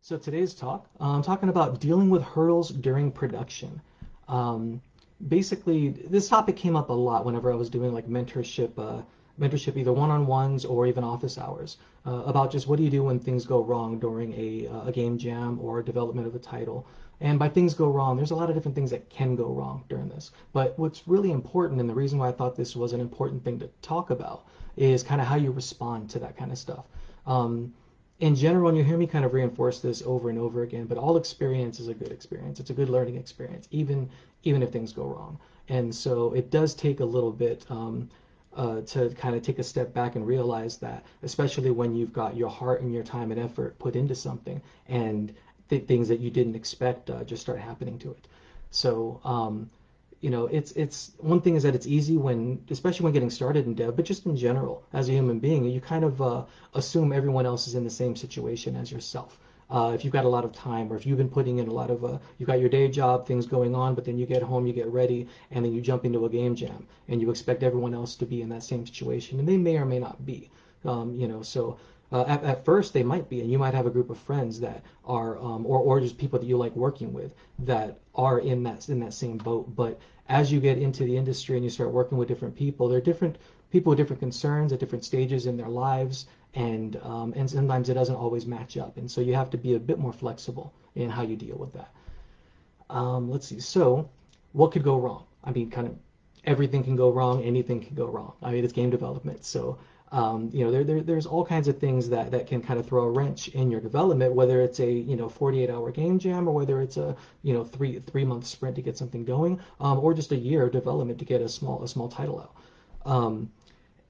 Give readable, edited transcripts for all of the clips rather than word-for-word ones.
So today's talk, I'm talking about dealing with hurdles during production. Um, Basically, this topic came up a lot whenever I was doing like mentorship either one-on-ones or even office hours, about just what do you do when things go wrong during a game jam or development of a title. And by things go wrong, there's a lot of different things that can go wrong during this. But what's really important, and the reason why I thought this was an important thing to talk about, is kind of how you respond to that kind of stuff. Um, in general, and you hear me kind of reinforce this over and over again, but all experience is a good experience. It's a good learning experience, even if things go wrong. And so it does take a little bit to kind of take a step back and realize that, especially when you've got your heart and your time and effort put into something, and things that you didn't expect just start happening to it. So it's one thing is that it's easy when, especially when getting started in dev, but just in general, as a human being, you kind of assume everyone else is in the same situation as yourself. If you've got a lot of time, or if you've been putting in a lot of, you've got your day job, things going on, but then you get home, you get ready, and then you jump into a game jam, and you expect everyone else to be in that same situation, and they may or may not be. So at first they might be, and you might have a group of friends that are, or just people that you like working with that are in that same boat. But as you get into the industry and you start working with different people, there are different people with different concerns at different stages in their lives, and sometimes it doesn't always match up, and so you have to be a bit more flexible in how you deal with that. Let's see. So, what could go wrong? I mean, kind of everything can go wrong. Anything can go wrong. I mean, it's game development, so there's all kinds of things that can kind of throw a wrench in your development, whether it's a 48-hour game jam, or whether it's a three-month sprint to get something going, or just a year of development to get a small title out.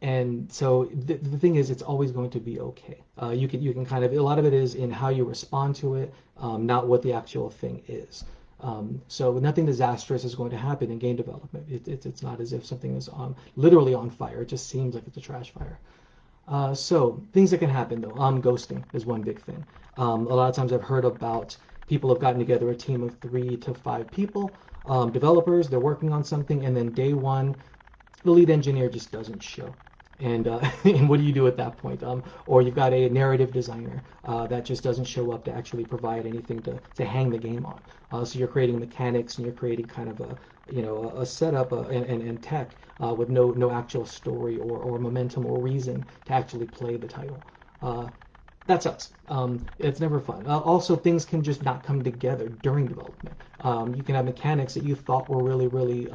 And so the thing is, it's always going to be okay. You can kind of, a lot of it is in how you respond to it, not what the actual thing is. So nothing disastrous is going to happen in game development. It's not as if something is literally on fire. It just seems like it's a trash fire. So things that can happen though, ghosting is one big thing. A lot of times I've heard about people have gotten together a team of 3 to 5 people, developers, they're working on something, and then day one, the lead engineer just doesn't show. And and what do you do at that point? Or you've got a narrative designer that just doesn't show up to actually provide anything to hang the game on. So you're creating mechanics, and you're creating kind of a setup and tech with no actual story or momentum or reason to actually play the title. That sucks. It's never fun. Also, things can just not come together during development. You can have mechanics that you thought were really, really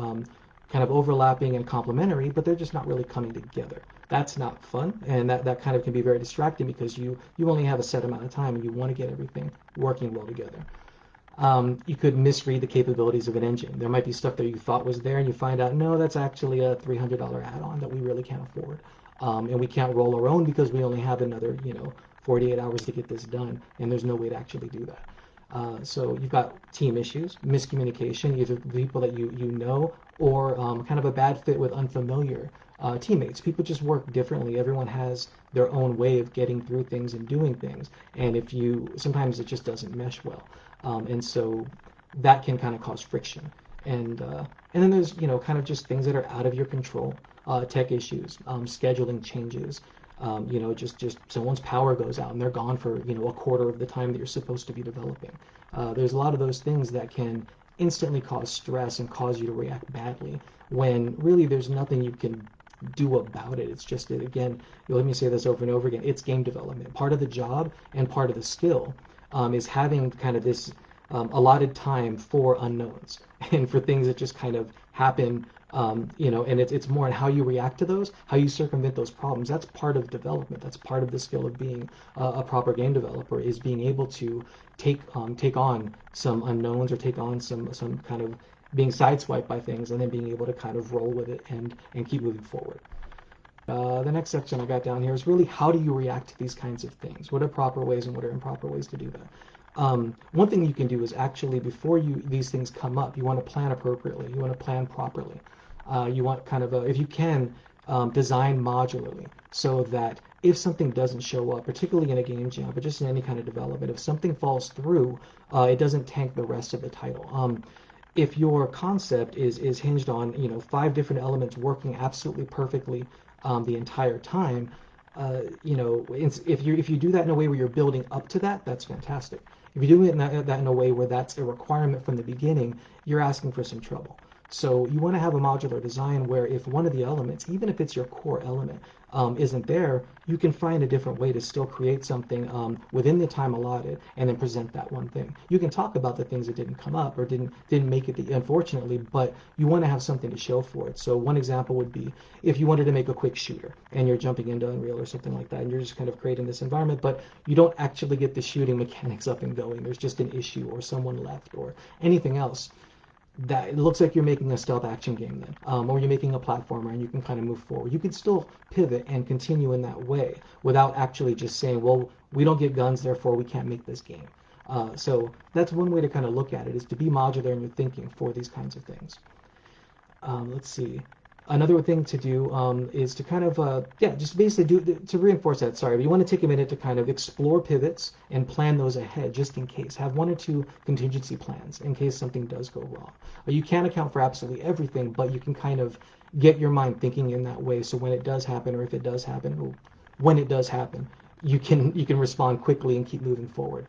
kind of overlapping and complementary, but they're just not really coming together. That's not fun, and that kind of can be very distracting because you only have a set amount of time and you want to get everything working well together. You could misread the capabilities of an engine. There might be stuff that you thought was there, and you find out, no, that's actually a $300 add-on that we really can't afford. And we can't roll our own because we only have another 48 hours to get this done, and there's no way to actually do that. So you've got team issues, miscommunication, either the people that you know, or kind of a bad fit with unfamiliar teammates. People just work differently. Everyone has their own way of getting through things and doing things, and sometimes it just doesn't mesh well, and so that can kind of cause friction. And then there's kind of just things that are out of your control, tech issues, scheduling changes. Just someone's power goes out and they're gone for a quarter of the time that you're supposed to be developing. There's a lot of those things that can instantly cause stress and cause you to react badly when really there's nothing you can do about it. It's just that, again, let me say this over and over again, it's game development. Part of the job and part of the skill is having kind of this allotted time for unknowns and for things that just kind of happen, and it's more on how you react to those, how you circumvent those problems. That's part of development. That's part of the skill of being a proper game developer, is being able to take on some unknowns, or take on some kind of being sideswiped by things, and then being able to kind of roll with it and keep moving forward. The next section I got down here is really how do you react to these kinds of things? What are proper ways and what are improper ways to do that? One thing you can do is actually, before these things come up, you want to plan appropriately. You want to plan properly. You want kind of if you can, design modularly, so that if something doesn't show up, particularly in a game jam, but just in any kind of development, if something falls through, it doesn't tank the rest of the title. If your concept is hinged on 5 different elements working absolutely perfectly the entire time, if you do that in a way where you're building up to that, that's fantastic. If you're doing that in a way where that's a requirement from the beginning, you're asking for some trouble. So you want to have a modular design where if one of the elements, even if it's your core element, isn't there, you can find a different way to still create something within the time allotted and then present that one thing. You can talk about the things that didn't come up or didn't make it, unfortunately, but you want to have something to show for it. So one example would be if you wanted to make a quick shooter and you're jumping into Unreal or something like that, and you're just kind of creating this environment, but you don't actually get the shooting mechanics up and going. There's just an issue or someone left or anything else. That it looks like you're making a stealth action game then, or you're making a platformer and you can kind of move forward. You can still pivot and continue in that way without actually just saying, well, we don't get guns, therefore we can't make this game. So that's one way to kind of look at it, is to be modular in your thinking for these kinds of things. Let's see. Another thing to do is to kind of, just basically to reinforce that, sorry, but you want to take a minute to kind of explore pivots and plan those ahead just in case. Have 1 or 2 contingency plans in case something does go wrong. You can't account for absolutely everything, but you can kind of get your mind thinking in that way so when it does happen, or if it does happen, or when it does happen, you can respond quickly and keep moving forward.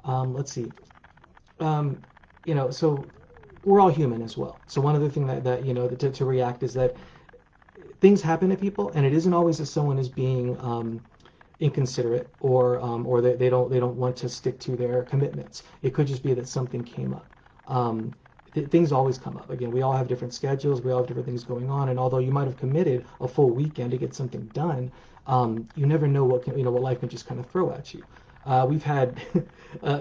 Let's see. So we're all human as well. So one other thing that to react is that things happen to people, and it isn't always that someone is being inconsiderate or they don't want to stick to their commitments. It could just be that something came up. Things always come up. Again, we all have different schedules. We all have different things going on, and although you might have committed a full weekend to get something done, you never know what life can just kind of throw at you. We've had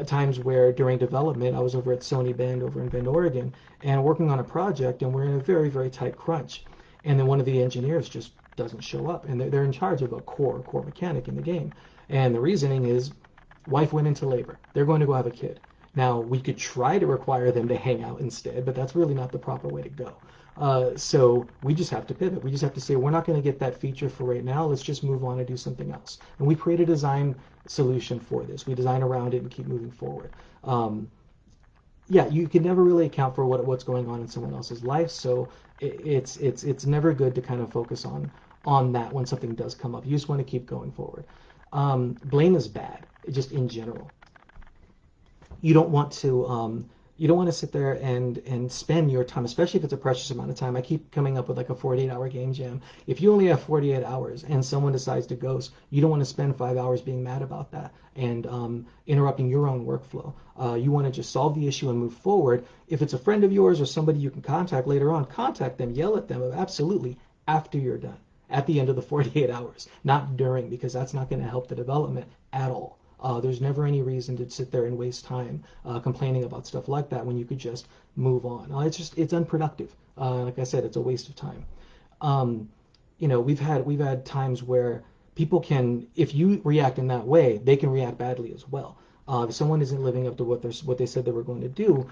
times where during development, I was over at Sony Bend over in Bend, Oregon, and working on a project, and we're in a very, very tight crunch. And then one of the engineers just doesn't show up, and they're in charge of a core mechanic in the game. And the reasoning is, wife went into labor. They're going to go have a kid. Now, we could try to require them to hang out instead, but that's really not the proper way to go. So we just have to pivot. We just have to say, we're not going to get that feature for right now. Let's just move on and do something else. And we create a design solution for this. We design around it and keep moving forward. You can never really account for what's going on in someone else's life. So it's never good to kind of focus on that when something does come up. You just want to keep going forward. Blame is bad, just in general. You don't want to sit there and spend your time, especially if it's a precious amount of time. I keep coming up with like a 48-hour game jam. If you only have 48 hours and someone decides to ghost, you don't want to spend 5 hours being mad about that and interrupting your own workflow. You want to just solve the issue and move forward. If it's a friend of yours or somebody you can contact later on, contact them, yell at them, absolutely, after you're done, at the end of the 48 hours, not during, because that's not going to help the development at all. There's never any reason to sit there and waste time complaining about stuff like that when you could just move on. It's unproductive. Like I said, it's a waste of time. We've had times where people can, if you react in that way, they can react badly as well. If someone isn't living up to what they said they were going to do,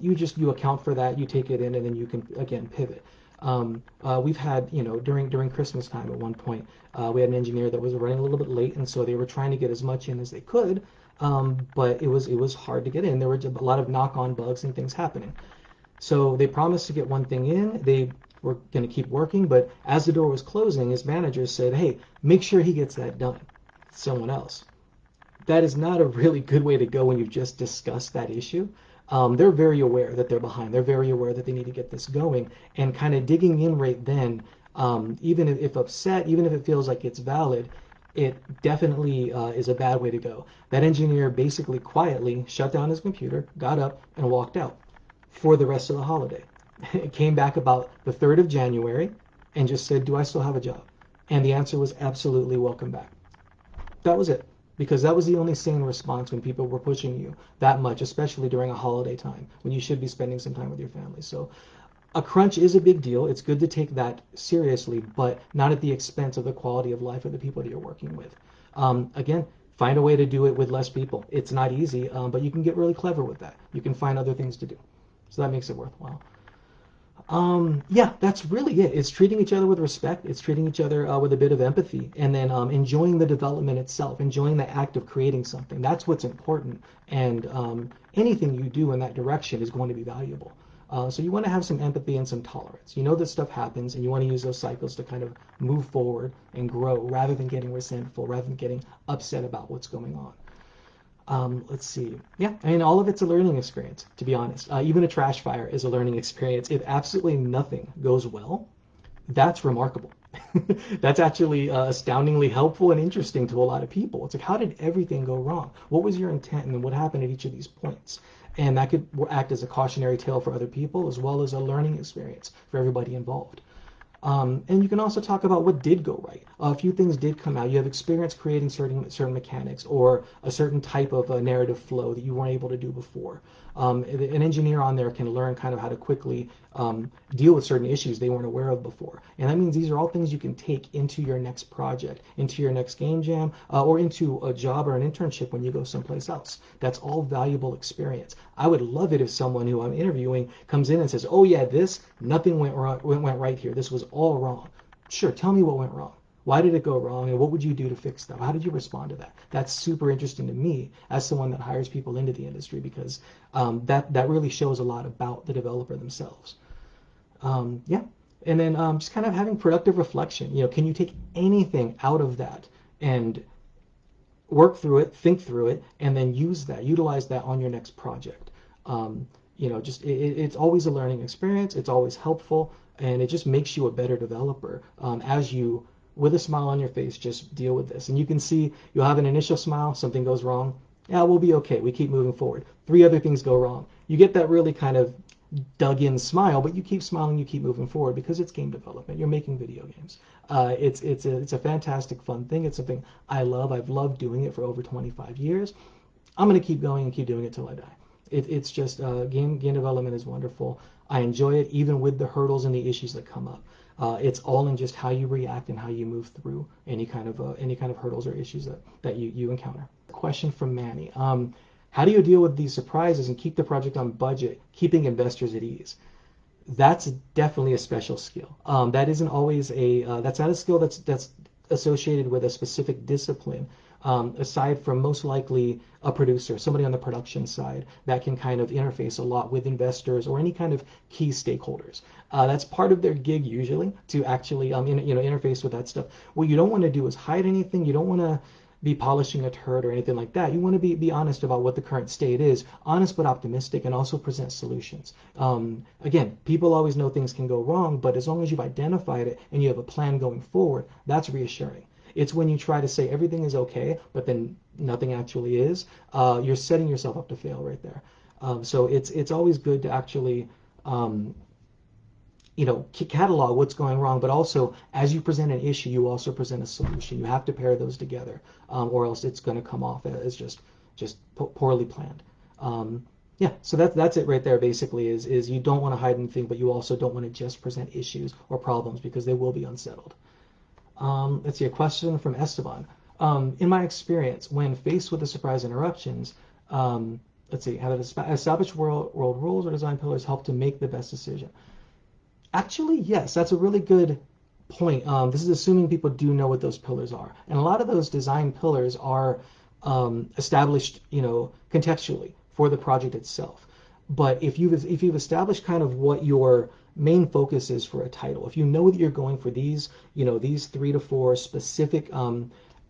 you account for that, you take it in, and then you can again pivot. We've had, during Christmas time at one point, we had an engineer that was running a little bit late, and so they were trying to get as much in as they could, but it was hard to get in. There were a lot of knock-on bugs and things happening. So they promised to get one thing in. They were going to keep working, but as the door was closing, his manager said, hey, make sure he gets that done. Someone else. That is not a really good way to go when you've just discussed that issue. They're very aware that they're behind. They're very aware that they need to get this going, and kind of digging in right then, even if upset, even if it feels like it's valid, it definitely is a bad way to go. That engineer basically quietly shut down his computer, got up, and walked out for the rest of the holiday. It came back about the 3rd of January and just said, do I still have a job? And the answer was absolutely, welcome back. That was it. Because that was the only sane response when people were pushing you that much, especially during a holiday time when you should be spending some time with your family. So a crunch is a big deal. It's good to take that seriously, but not at the expense of the quality of life of the people that you're working with. Again, find a way to do it with less people. It's not easy, but you can get really clever with that. You can find other things to do. So that makes it worthwhile. That's really it. It's treating each other with respect. It's treating each other with a bit of empathy, and then enjoying the development itself, enjoying the act of creating something. That's what's important, and anything you do in that direction is going to be valuable. So you want to have some empathy and some tolerance. You know that stuff happens, and you want to use those cycles to kind of move forward and grow rather than getting resentful, rather than getting upset about what's going on. Let's see. Yeah, I mean, all of it's a learning experience, to be honest. Even a trash fire is a learning experience. If absolutely nothing goes well, that's remarkable. That's actually astoundingly helpful and interesting to a lot of people. It's like, how did everything go wrong? What was your intent, and what happened at each of these points? And that could act as a cautionary tale for other people, as well as a learning experience for everybody involved. And you can also talk about what did go right. A few things did come out. You have experience creating certain mechanics or a certain type of a narrative flow that you weren't able to do before. An engineer on there can learn kind of how to quickly deal with certain issues they weren't aware of before. And that means these are all things you can take into your next project, into your next game jam, or into a job or an internship when you go someplace else. That's all valuable experience. I would love it if someone who I'm interviewing comes in and says, oh yeah, nothing went right here. This was all wrong. Sure, tell me what went wrong. Why did it go wrong, and what would you do to fix that? How did you respond to that? That's super interesting to me as someone that hires people into the industry, because that really shows a lot about the developer themselves. Yeah, and then just kind of having productive reflection. Can you take anything out of that and work through it, think through it, and then utilize that on your next project? It's always a learning experience. It's always helpful, and it just makes you a better developer as you, with a smile on your face, just deal with this. And you can see you'll have an initial smile, something goes wrong. Yeah, we'll be okay. We keep moving forward. 3 other things go wrong. You get that really kind of dug in smile, but you keep smiling, you keep moving forward, because it's game development. You're making video games. It's a fantastic, fun thing. It's something I love. I've loved doing it for over 25 years. I'm going to keep going and keep doing it till I die. It's just game development is wonderful. I enjoy it, even with the hurdles and the issues that come up. It's all in just how you react and how you move through any kind of hurdles or issues that you encounter. Question from Manny. How do you deal with these surprises and keep the project on budget, keeping investors at ease? That's definitely a special skill. That isn't always that's not a skill that's associated with a specific discipline. Aside from most likely a producer, somebody on the production side that can kind of interface a lot with investors or any kind of key stakeholders. That's part of their gig usually, to actually interface with that stuff. What you don't want to do is hide anything. You don't want to be polishing a turd or anything like that. You want to be honest about what the current state is, honest but optimistic, and also present solutions. Again, people always know things can go wrong, but as long as you've identified it and you have a plan going forward, that's reassuring. It's when you try to say everything is okay, but then nothing actually is, you're setting yourself up to fail right there. So it's always good to actually catalog what's going wrong, but also as you present an issue, you also present a solution. You have to pair those together, or else it's going to come off as just poorly planned. Yeah, so that's it right there. Basically, is you don't want to hide anything, but you also don't want to just present issues or problems, because they will be unsettled. Let's see, a question from Esteban. In my experience, when faced with the surprise interruptions, let's see, have established world rules or design pillars help to make the best decision? Actually, yes, that's a really good point. This is assuming people do know what those pillars are. And a lot of those design pillars are established, contextually for the project itself. But if you've established kind of what your main focus is for a title, if you know that you're going for these 3 to 4 specific,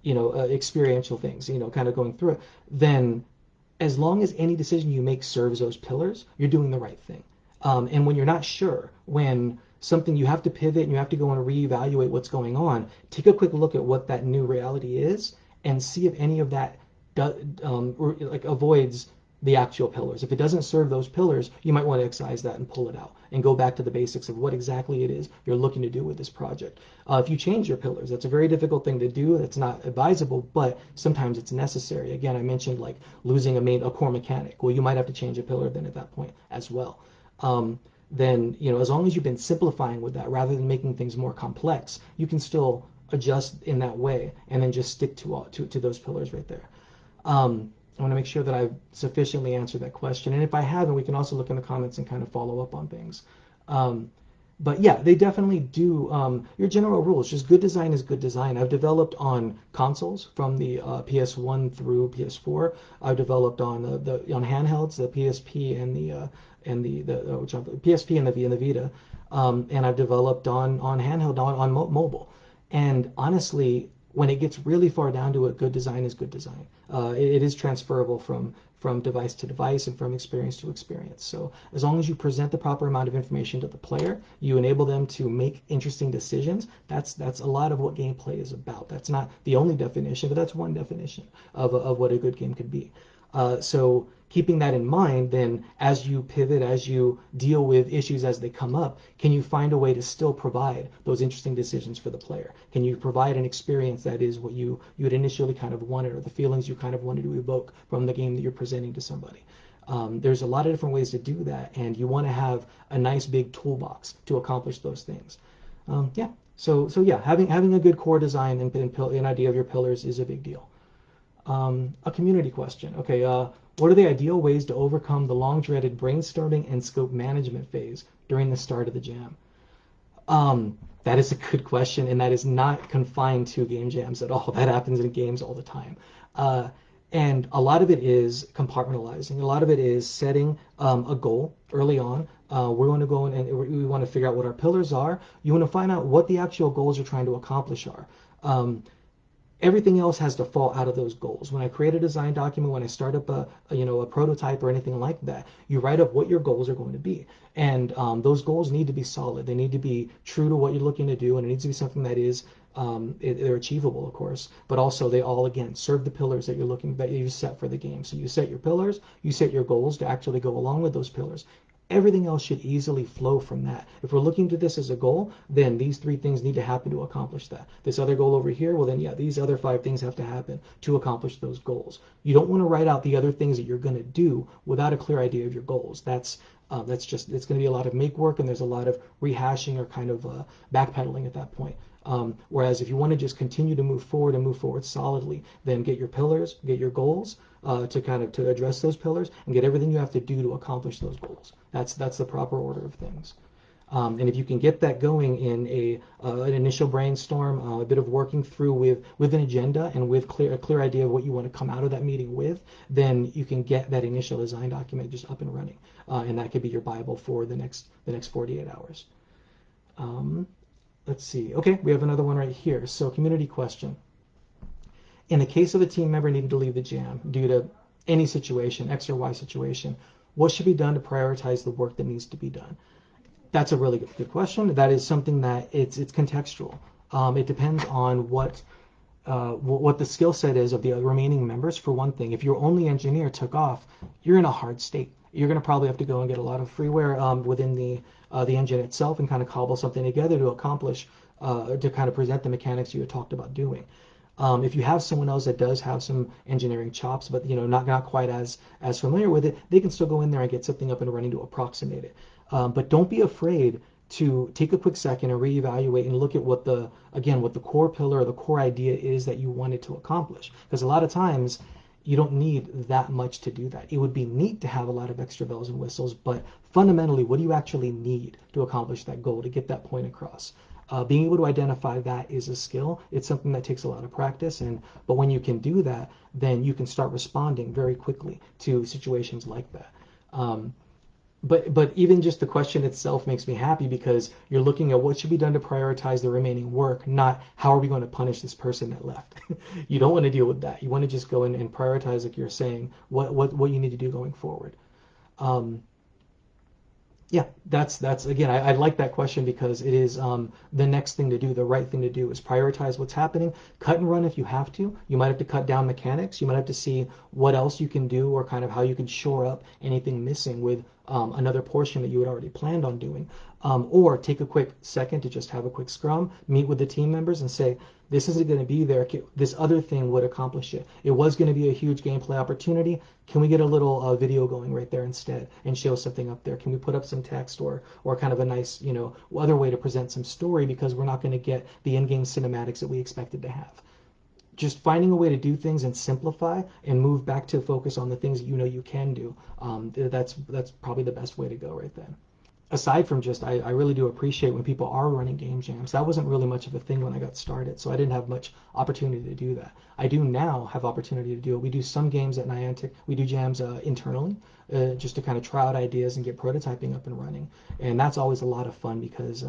experiential things, kind of going through it, then as long as any decision you make serves those pillars, you're doing the right thing. And when you're not sure, when something you have to pivot and you have to go and reevaluate what's going on, take a quick look at what that new reality is and see if any of that avoids the actual pillars. If it doesn't serve those pillars, you might want to excise that and pull it out and go back to the basics of what exactly it is you're looking to do with this project. If you change your pillars, that's a very difficult thing to do. That's not advisable, but sometimes it's necessary. Again, I mentioned like losing a core mechanic. Well, you might have to change a pillar then at that point as well. Then, as long as you've been simplifying with that rather than making things more complex, you can still adjust in that way and then just stick to those pillars right there. I want to make sure that I've sufficiently answered that question. And if I haven't, we can also look in the comments and kind of follow up on things. But yeah, they definitely do. Your general rules, just good design is good design. I've developed on consoles from the PS1 through PS4. I've developed on the on handhelds, the PSP and the PSP and the Vita, and I've developed on handheld on mobile. And honestly, when it gets really far down to it, good design is good design. It is transferable from device to device and from experience to experience. So as long as you present the proper amount of information to the player, you enable them to make interesting decisions. That's a lot of what gameplay is about. That's not the only definition, but that's one definition of what a good game could be. So keeping that in mind, then as you pivot, as you deal with issues as they come up, can you find a way to still provide those interesting decisions for the player? Can you provide an experience that is what you had initially kind of wanted, or the feelings you kind of wanted to evoke from the game that you're presenting to somebody? There's a lot of different ways to do that, and you want to have a nice big toolbox to accomplish those things. Yeah. So yeah, having a good core design and an idea of your pillars is a big deal. A community question. Okay, what are the ideal ways to overcome the long-dreaded brainstorming and scope management phase during the start of the jam? That is a good question, and that is not confined to game jams at all. That happens in games all the time. And a lot of it is compartmentalizing. A lot of it is setting a goal early on. We're going to go in and we want to figure out what our pillars are. You want to find out what the actual goals you're trying to accomplish are. Everything else has to fall out of those goals. When I create a design document, when I start up a prototype or anything like that, you write up what your goals are going to be. And those goals need to be solid. They need to be true to what you're looking to do, and it needs to be something that is they're achievable, of course, but also they all, again, serve the pillars that you set for the game. So you set your pillars, you set your goals to actually go along with those pillars. Everything else should easily flow from that. If we're looking to this as a goal, then these 3 things need to happen to accomplish that. This other goal over here, well then yeah, these other 5 things have to happen to accomplish those goals. You don't want to write out the other things that you're going to do without a clear idea of your goals. It's going to be a lot of make work, and there's a lot of rehashing or kind of backpedaling at that point. Whereas if you want to just continue to move forward solidly, then get your pillars, get your goals, to address those pillars, and get everything you have to do to accomplish those goals. That's the proper order of things. And if you can get that going in an initial brainstorm, a bit of working through with an agenda and with a clear idea of what you want to come out of that meeting with, then you can get that initial design document just up and running, and that could be your Bible for the next 48 hours. Let's see. Okay, we have another one right here. So community question. In the case of a team member needing to leave the jam due to any situation, X or Y situation, what should be done to prioritize the work that needs to be done? That's a really good question. That is something that it's contextual. It depends on what the skill set is of the remaining members. For one thing, if your only engineer took off, you're in a hard state. You're going to probably have to go and get a lot of freeware within the engine itself and kind of cobble something together to accomplish, to kind of present the mechanics you had talked about doing. If you have someone else that does have some engineering chops, but not quite as familiar with it, they can still go in there and get something up and running to approximate it. But don't be afraid to take a quick second and reevaluate and look at what the core pillar or the core idea is that you wanted to accomplish. Because a lot of times you don't need that much to do that. It would be neat to have a lot of extra bells and whistles, but fundamentally, what do you actually need to accomplish that goal, to get that point across? Being able to identify that is a skill. It's something that takes a lot of practice, but when you can do that, then you can start responding very quickly to situations like that. But even just the question itself makes me happy, because you're looking at what should be done to prioritize the remaining work, not how are we going to punish this person that left. You don't want to deal with that. You want to just go in and prioritize, like you're saying, what you need to do going forward. Yeah, that's again, I like that question, because it is the next thing to do. The right thing to do is prioritize what's happening, cut and run if you have to. You might have to cut down mechanics. You might have to see what else you can do, or kind of how you can shore up anything missing with another portion that you had already planned on doing. Or take a quick second to just have a quick scrum, meet with the team members and say, this isn't going to be there. This other thing would accomplish it. It was going to be a huge gameplay opportunity. Can we get a little video going right there instead and show something up there? Can we put up some text or kind of a nice, other way to present some story, because we're not going to get the in-game cinematics that we expected to have. Just finding a way to do things and simplify and move back to focus on the things that you can do. That's probably the best way to go right then. aside from just, I really do appreciate when people are running game jams. That wasn't really much of a thing when I got started, so I didn't have much opportunity to do that. I do now have opportunity to do it. We do some games at Niantic. We do jams internally, just to kind of try out ideas and get prototyping up and running. And that's always a lot of fun because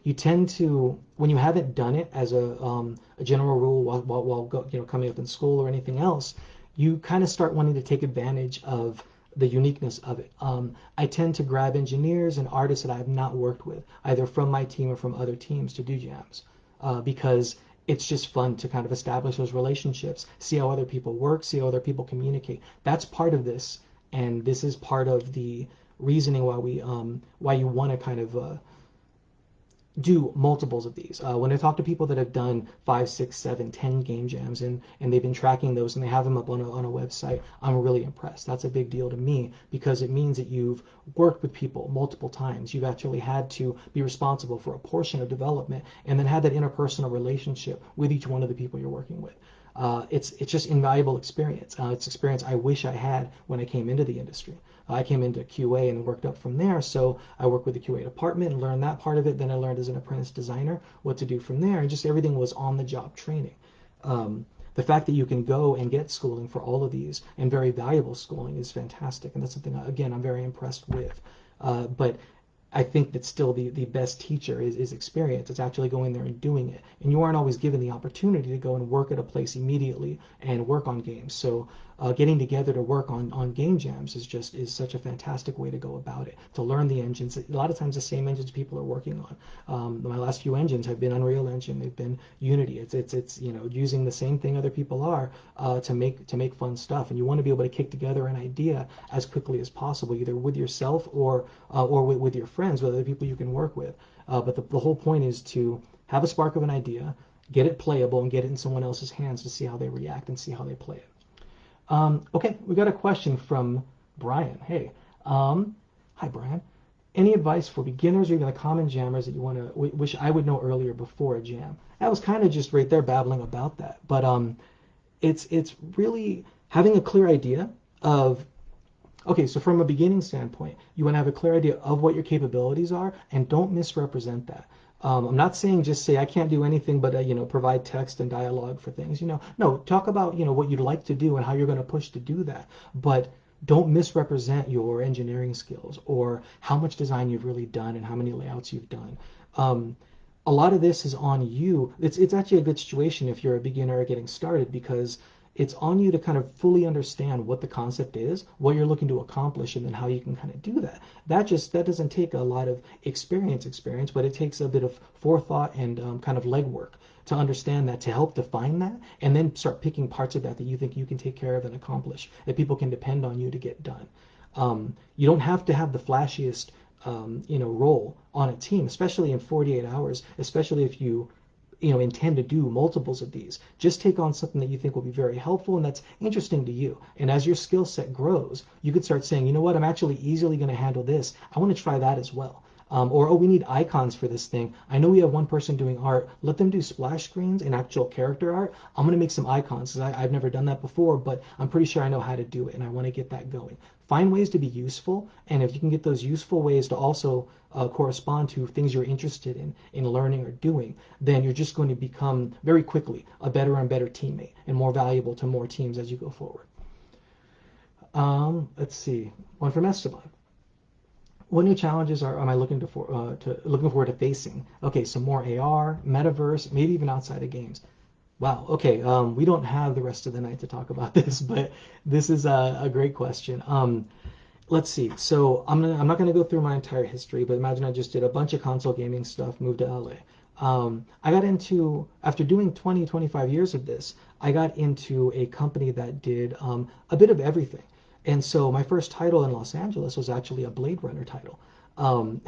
you tend to, when you haven't done it as a general rule while coming up in school or anything else, you kind of start wanting to take advantage of the uniqueness of it. I tend to grab engineers and artists that I have not worked with, either from my team or from other teams, to do jams, because it's just fun to kind of establish those relationships, see how other people work, see how other people communicate. That's part of this, and this is part of the reasoning why you want to kind of do multiples of these. When I talk to people that have done 5, 6, 7, 10 game jams and they've been tracking those and they have them up on a website, I'm really impressed. That's a big deal to me because it means that you've worked with people multiple times. You've actually had to be responsible for a portion of development and then had that interpersonal relationship with each one of the people you're working with. It's just invaluable experience. It's experience I wish I had when I came into the industry. I came into QA and worked up from there, so I worked with the QA department and learned that part of it. Then I learned as an apprentice designer what to do from there, and just everything was on-the-job training. The fact that you can go and get schooling for all of these, and very valuable schooling, is fantastic, and that's something, again, I'm very impressed with. But I think that still the best teacher is experience. It's actually going there and doing it. And you aren't always given the opportunity to go and work at a place immediately and work on games. So getting together to work on game jams is such a fantastic way to go about it. To learn the engines. A lot of times the same engines people are working on. My last few engines have been Unreal Engine. They've been Unity. It's using the same thing other people are to make fun stuff. And you want to be able to kick together an idea as quickly as possible, either with yourself or with your friends, with other people you can work with. But the whole point is to have a spark of an idea, get it playable, and get it in someone else's hands to see how they react and see how they play it. Okay, we got a question from Brian. Hey, hi Brian. Any advice for beginners or even the common jammers that you want to wish I would know earlier before a jam? I was kind of just right there babbling about that, but it's really having a clear idea of. Okay, so from a beginning standpoint, you want to have a clear idea of what your capabilities are, and don't misrepresent that. I'm not saying just say I can't do anything but provide text and dialogue for things. No, talk about what you'd like to do and how you're going to push to do that. But don't misrepresent your engineering skills or how much design you've really done and how many layouts you've done. A lot of this is on you. It's actually a good situation if you're a beginner getting started because it's on you to kind of fully understand what the concept is, what you're looking to accomplish, and then how you can kind of do that. That doesn't take a lot of experience, but it takes a bit of forethought and kind of legwork to understand that, to help define that, and then start picking parts of that you think you can take care of and accomplish, that people can depend on you to get done. You don't have to have the flashiest role on a team, especially in 48 hours, especially if you intend to do multiples of these. Just take on something that you think will be very helpful and that's interesting to you. And as your skill set grows, you could start saying, you know what, I'm actually easily going to handle this. I want to try that as well. Or we need icons for this thing. I know we have one person doing art. Let them do splash screens and actual character art. I'm going to make some icons because I've never done that before, but I'm pretty sure I know how to do it and I want to get that going. Find ways to be useful, and if you can get those useful ways to also correspond to things you're interested in learning or doing, then you're just going to become very quickly a better and better teammate and more valuable to more teams as you go forward. Let's see, one from Esteban. What new challenges am I looking forward to facing? Okay, so more AR, metaverse, maybe even outside of games. Wow. Okay. We don't have the rest of the night to talk about this, but this is a great question. Let's see. So I'm not gonna go through my entire history, but imagine I just did a bunch of console gaming stuff, moved to LA. I got into, after doing 25 years of this, I got into a company that did a bit of everything. And so my first title in Los Angeles was actually a Blade Runner title, and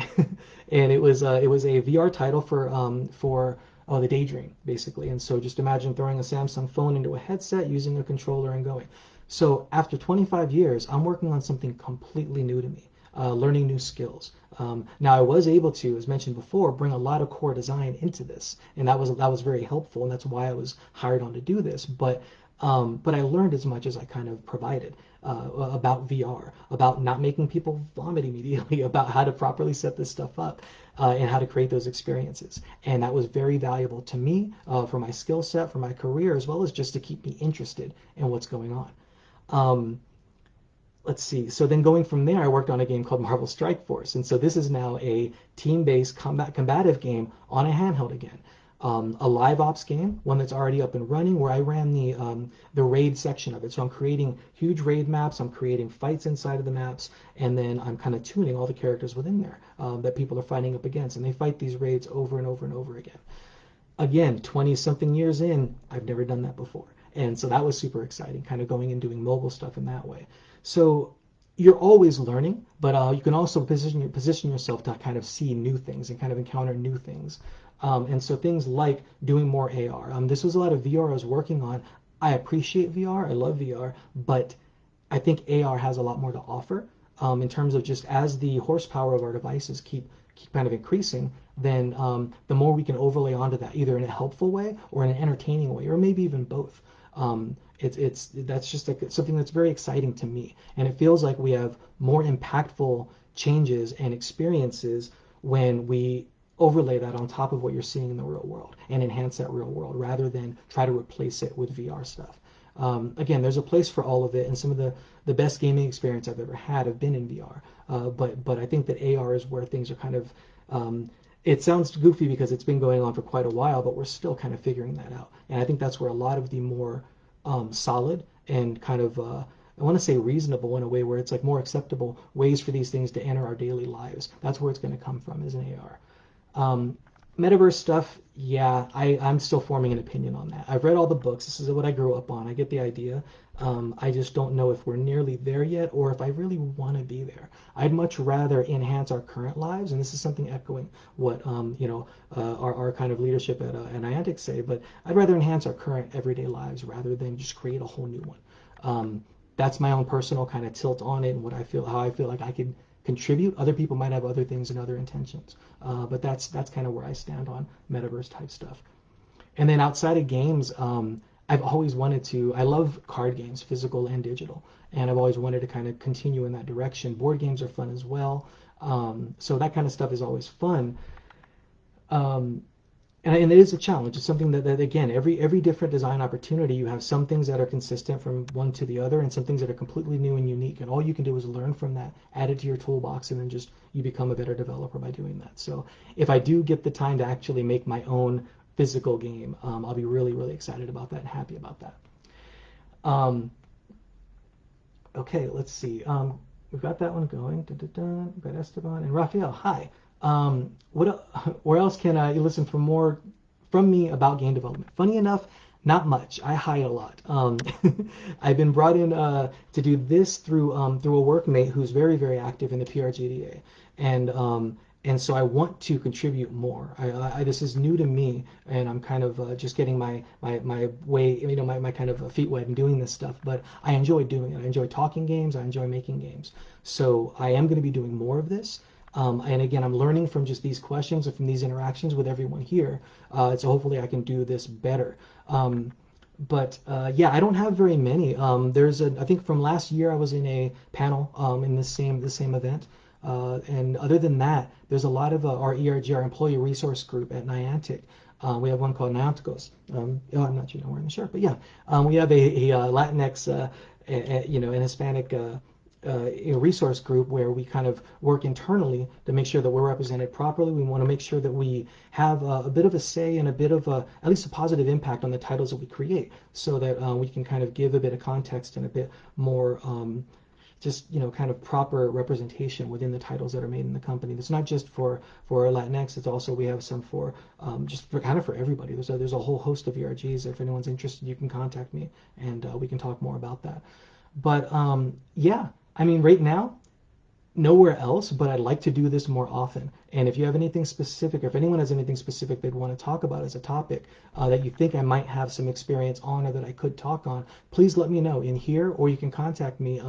it was a VR title for the Daydream, basically. And so just imagine throwing a Samsung phone into a headset, using a controller, and going. So after 25 years, I'm working on something completely new to me, learning new skills. Now I was able to, as mentioned before, bring a lot of core design into this, and that was very helpful, and that's why I was hired on to do this. But But I learned as much as I kind of provided about VR, about not making people vomit immediately, about how to properly set this stuff up, and how to create those experiences. And that was very valuable to me for my skill set, for my career, as well as just to keep me interested in what's going on. Um, let's see. So then going from there, I worked on a game called Marvel Strike Force. And so this is now a team-based combative game on a handheld again. A live ops game, one that's already up and running, where I ran the raid section of it. So I'm creating huge raid maps, I'm creating fights inside of the maps, and then I'm kind of tuning all the characters within there that people are fighting up against. And they fight these raids over and over and over again. Again, 20-something years in, I've never done that before. And so that was super exciting, kind of going and doing mobile stuff in that way. So you're always learning, but you can also position yourself to kind of see new things and kind of encounter new things. And so things like doing more AR. This was a lot of VR I was working on. I appreciate VR, I love VR, but I think AR has a lot more to offer in terms of just as the horsepower of our devices keep kind of increasing, then the more we can overlay onto that, either in a helpful way or in an entertaining way, or maybe even both. That's just like something that's very exciting to me, and it feels like we have more impactful changes and experiences when we overlay that on top of what you're seeing in the real world and enhance that real world rather than try to replace it with VR stuff. Again, there's a place for all of it, and some of the best gaming experience I've ever had have been in VR. But I think that AR is where things are kind of, it sounds goofy because it's been going on for quite a while, but we're still kind of figuring that out. And I think that's where a lot of the more solid and kind of, I want to say reasonable in a way where it's like more acceptable ways for these things to enter our daily lives. That's where it's going to come from, is an AR. Metaverse stuff, yeah, I'm still forming an opinion on that. I've read all the books. This is what I grew up on. I get the idea. I just don't know if we're nearly there yet or if I really want to be there. I'd much rather enhance our current lives, and this is something echoing what our kind of leadership at Niantic say, but I'd rather enhance our current everyday lives rather than just create a whole new one. That's my own personal kind of tilt on it and how I feel like I could contribute. Other people might have other things and other intentions, but that's kind of where I stand on metaverse type stuff. And then outside of games, I've always wanted to. I love card games, physical and digital, and I've always wanted to kind of continue in that direction. Board games are fun as well, so that kind of stuff is always fun. And it is a challenge. It's something that again, every different design opportunity, you have some things that are consistent from one to the other and some things that are completely new and unique. And all you can do is learn from that, add it to your toolbox, and then just you become a better developer by doing that. So if I do get the time to actually make my own physical game, I'll be really, really excited about that and happy about that. Okay, let's see. We've got that one going. We've got Esteban and Raphael. Hi. Where else can you listen for more from me about game development? Funny enough, not much. I hide a lot. I've been brought in to do this through a workmate who's very, very active in the PRGDA, and so I want to contribute more. This is new to me, and I'm kind of just getting my way, my kind of feet wet in doing this stuff. But I enjoy doing it. I enjoy talking games. I enjoy making games. So I am going to be doing more of this. And again, I'm learning from just these questions and from these interactions with everyone here. So hopefully I can do this better. But yeah, I don't have very many. I think from last year I was in a panel in the same event. And other than that, there's a lot of our ERG, our employee resource group at Niantic. We have one called Nianticos. I'm not sure I'm wearing the shirt, but yeah, we have a Latinx, an Hispanic resource group where we kind of work internally to make sure that we're represented properly. We want to make sure that we have a bit of a say and a bit of at least a positive impact on the titles that we create, so that we can kind of give a bit of context and a bit more just kind of proper representation within the titles that are made in the company. It's not just for Latinx. It's also, we have some for just for kind of for everybody. There's a whole host of ERGs. If anyone's interested, you can contact me and we can talk more about that. But yeah, I mean, right now, nowhere else, but I'd like to do this more often. And if you have anything specific, or if anyone has anything specific they'd want to talk about as a topic that you think I might have some experience on or that I could talk on, please let me know in here, or you can contact me.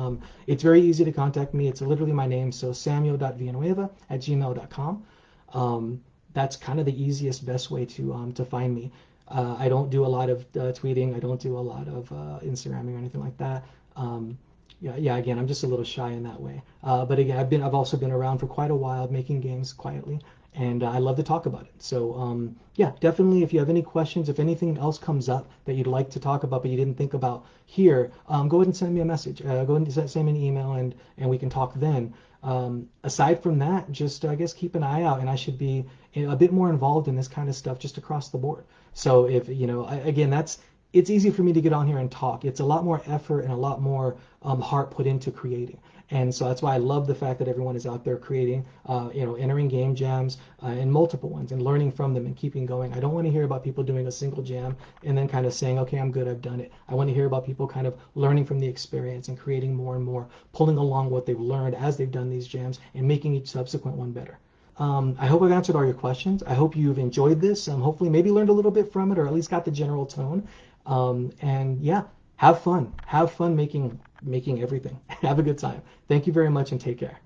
It's very easy to contact me. It's literally my name, so samuel.villanueva@gmail.com. That's kind of the easiest, best way to find me. I don't do a lot of tweeting. I don't do a lot of Instagramming or anything like that. Yeah. Again, I'm just a little shy in that way. But again, I've also been around for quite a while making games quietly, and I love to talk about it. So yeah, definitely. If you have any questions, if anything else comes up that you'd like to talk about but you didn't think about here, go ahead and send me a message. Go ahead and send me an email, and we can talk then. Aside from that, just I guess keep an eye out, and I should be a bit more involved in this kind of stuff just across the board. So if again, it's easy for me to get on here and talk. It's a lot more effort and a lot more heart put into creating. And so that's why I love the fact that everyone is out there creating, entering game jams and multiple ones and learning from them and keeping going. I don't want to hear about people doing a single jam and then kind of saying, okay, I'm good, I've done it. I want to hear about people kind of learning from the experience and creating more and more, pulling along what they've learned as they've done these jams and making each subsequent one better. I hope I've answered all your questions. I hope you've enjoyed this. Hopefully maybe learned a little bit from it or at least got the general tone. And yeah, have fun. Have fun making everything. Have a good time. Thank you very much and take care.